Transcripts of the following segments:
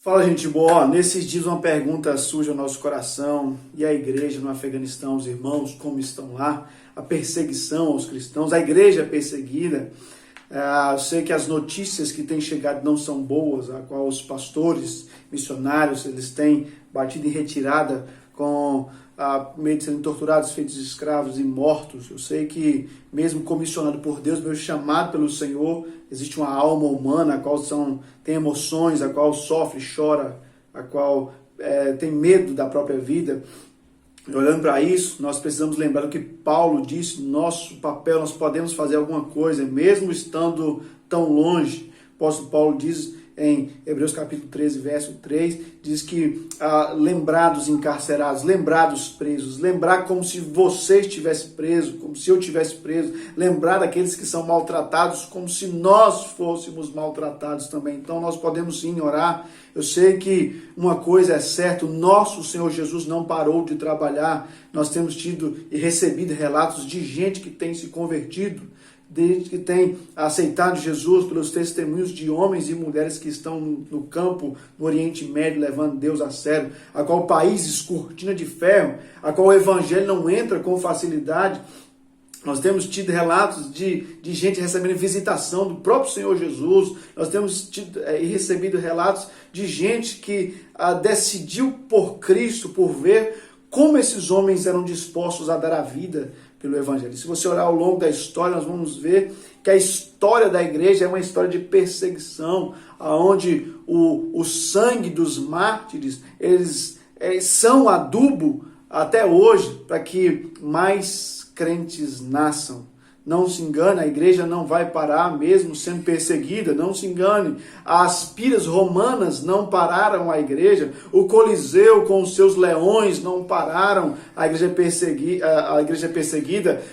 Fala, gente boa. Nesses dias uma pergunta surge ao nosso coração: e a igreja no Afeganistão, os irmãos, como estão lá? A perseguição aos cristãos, a igreja perseguida. Eu sei que as notícias que têm chegado não são boas, a qual os pastores, missionários, eles têm batido em retirada com meio de serem torturados, feitos escravos e mortos. Eu sei que, mesmo comissionado por Deus, meu chamado pelo Senhor, existe uma alma humana, a qual tem emoções, a qual sofre, chora, a qual tem medo da própria vida. E olhando para isso, nós precisamos lembrar do que Paulo disse: nosso papel, nós podemos fazer alguma coisa, mesmo estando tão longe. O apóstolo Paulo diz em Hebreus capítulo 13, verso 3, diz que lembrados encarcerados, lembrados presos, lembrar como se você estivesse preso, como se eu estivesse preso, lembrar daqueles que são maltratados como se nós fôssemos maltratados também. Então nós podemos sim orar. Eu sei que uma coisa é certa: o nosso Senhor Jesus não parou de trabalhar. Nós temos tido e recebido relatos de gente que tem se convertido, desde que tem aceitado Jesus, pelos testemunhos de homens e mulheres que estão no campo, no Oriente Médio, levando Deus a sério, a qual o país descortina de ferro, a qual o evangelho não entra com facilidade. Nós temos tido relatos de gente recebendo visitação do próprio Senhor Jesus. Nós temos tido e recebido relatos de gente que decidiu por Cristo, por ver como esses homens eram dispostos a dar a vida pelo Evangelho. Se você olhar ao longo da história, nós vamos ver que a história da igreja é uma história de perseguição, onde o sangue dos mártires, eles são adubo até hoje para que mais crentes nasçam. Não se engane, a igreja não vai parar mesmo sendo perseguida, não se engane. As piras romanas não pararam a igreja, o Coliseu com os seus leões não pararam a igreja perseguida,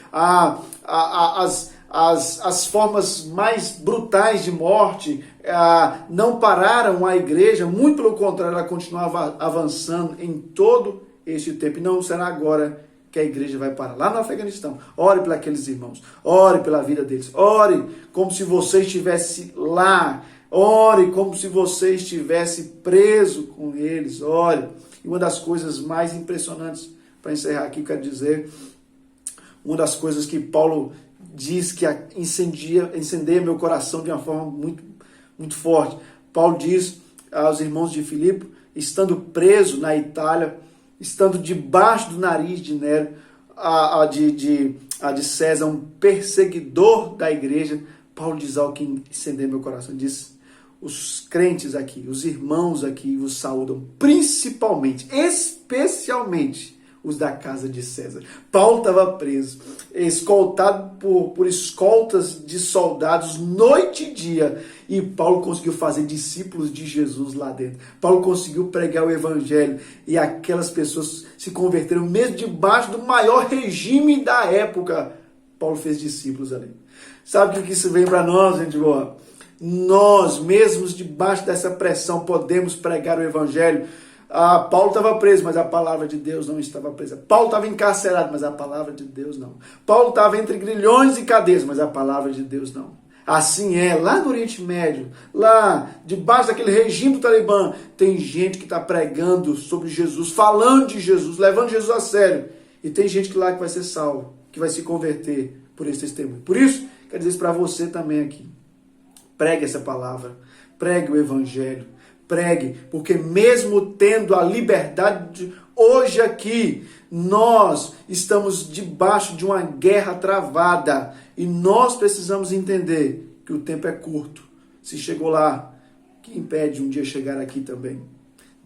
as formas mais brutais de morte não pararam a igreja, muito pelo contrário, ela continuava avançando em todo este tempo, e não será agora que a igreja vai parar. Lá no Afeganistão, ore por aqueles irmãos, ore pela vida deles, ore como se você estivesse lá, ore como se você estivesse preso com eles, ore. E uma das coisas mais impressionantes, para encerrar aqui, eu quero dizer, uma das coisas que Paulo diz que incendeia meu coração de uma forma muito, muito forte. Paulo diz aos irmãos de Filipe, estando preso na Itália, estando debaixo do nariz de Nero, de César, um perseguidor da igreja, Paulo diz algo que incendeia meu coração. Diz: os crentes aqui, os irmãos aqui os saúdam, principalmente, especialmente os da casa de César. Paulo estava preso, escoltado por escoltas de soldados noite e dia, e Paulo conseguiu fazer discípulos de Jesus lá dentro. Paulo conseguiu pregar o evangelho, e aquelas pessoas se converteram, mesmo debaixo do maior regime da época. Paulo fez discípulos ali. Sabe o que isso vem para nós, gente boa? Nós, mesmos debaixo dessa pressão, podemos pregar o evangelho. Paulo estava preso, mas a palavra de Deus não estava presa. Paulo estava encarcerado, mas a palavra de Deus não. Paulo estava entre grilhões e cadeias, mas a palavra de Deus não. Assim é, lá no Oriente Médio, lá debaixo daquele regime do Talibã, tem gente que está pregando sobre Jesus, falando de Jesus, levando Jesus a sério. E tem gente lá que vai ser salvo, que vai se converter por esse testemunho. Por isso, quero dizer isso para você também aqui. Pregue essa palavra, pregue o evangelho. Pregue, porque mesmo tendo a liberdade hoje aqui, nós estamos debaixo de uma guerra travada, e nós precisamos entender que o tempo é curto. Se chegou lá, que impede um dia chegar aqui também?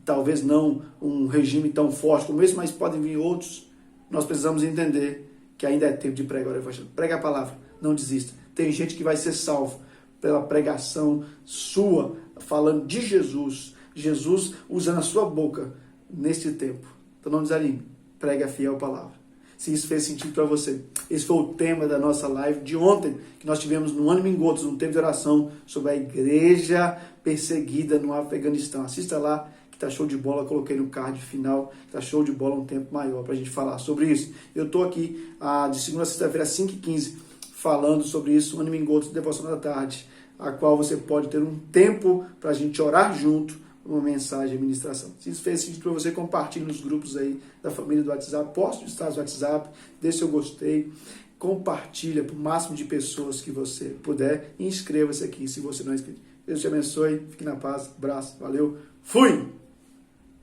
Talvez não um regime tão forte como esse, mas podem vir outros. Nós precisamos entender que ainda é tempo de pregar o evangelho. Prega a palavra, não desista. Tem gente que vai ser salvo pela pregação sua, falando de Jesus, Jesus usando a sua boca neste tempo. Então não desanime, pregue a fiel palavra. Se isso fez sentido para você, esse foi o tema da nossa live de ontem, que nós tivemos no Ânimo em Gotas, um tempo de oração sobre a igreja perseguida no Afeganistão. Assista lá, que tá show de bola, coloquei no card final, tá show de bola, um tempo maior para a gente falar sobre isso. Eu estou aqui de segunda a sexta-feira, às 5h15, falando sobre isso, Ânimo em Gotas, devocional da tarde, a qual você pode ter um tempo para a gente orar junto, uma mensagem, ministração. Se isso fez sentido para você, compartilhe nos grupos aí da família do WhatsApp, poste no status do WhatsApp, dê seu gostei, compartilha para o máximo de pessoas que você puder e inscreva-se aqui se você não é inscrito. Deus te abençoe, fique na paz, abraço, valeu, fui!